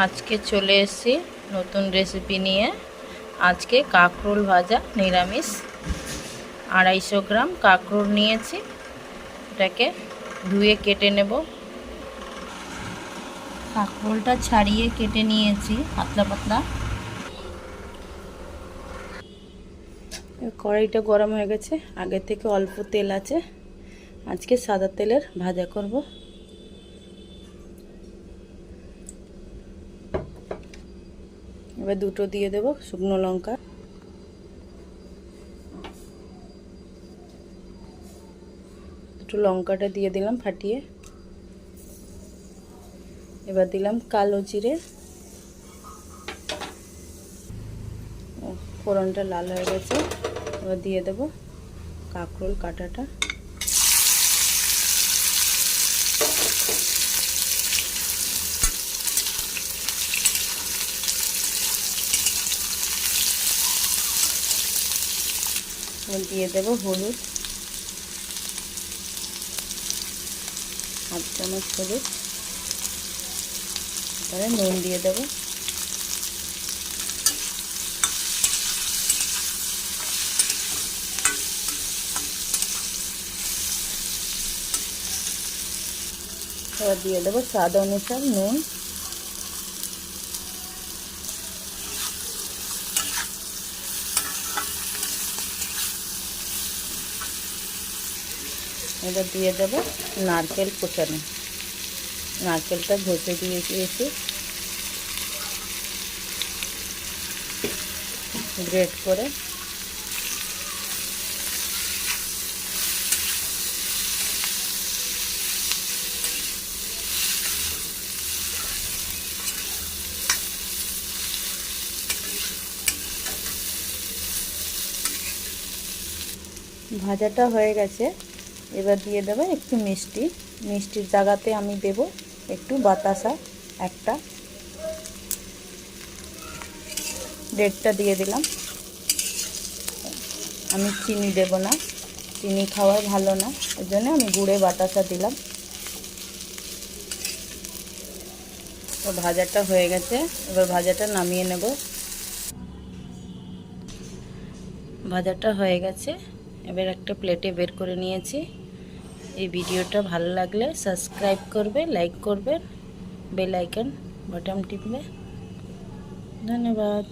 আজকে চলে এসেছি নতুন রেসিপি নিয়ে। আজকে কাঁকরোল ভাজা নিরামিষ। 250 গ্রাম কাঁকরোল নিয়েছি, এটাকে ধুয়ে কেটে নেব। কাঁকরোলটা ছাড়িয়ে কেটে নিয়েছি পাতলা পাতলা। কড়াইটা গরম হয়ে গেছে, আগে থেকে অল্প তেল আছে। আজকে সাদা তেলের ভাজা করব। এবার দুটো দিয়ে দেব শুকনো লঙ্কা। দুটো লঙ্কাটা দিয়ে দিলাম ফাটিয়ে। এবার দিলাম কালো জিরে। ফোড়নটা লাল হয়ে গেছে, এবার দিয়ে দেব কাঁকরোল কাটাটা। দিয়ে দেব হলুদ, 1/2 চামচ হলুদ। তারপরে নুন দিয়ে দেব। এবার দিয়ে দেবো স্বাদ অনুসার নুন। এবার দিয়ে দেব নারকেল কোচানো। নারকেলটা ঘষে দিয়ে দিয়েছি, গ্রেট করে। ভাজাটা হয়ে গেছে, এবার দিয়ে দেবো একটু মিষ্টি। মিষ্টির জায়গাতে আমি দেব একটু বাতাসা একটা, 1.5টা দিয়ে দিলাম। আমি চিনি দেব না, চিনি খাওয়া ভালো না, ওই জন্য আমি গুড়ে বাতাসা দিলাম। তো ভাজাটা হয়ে গেছে, এবার ভাজাটা নামিয়ে নেব। ভাজাটা হয়ে গেছে, এবার একটা প্লেটে বের করে নিয়েছি। এই ভিডিওটা ভালো লাগলে সাবস্ক্রাইব করবে, লাইক করবে, বেল আইকন বাটন টিপবে। ধন্যবাদ।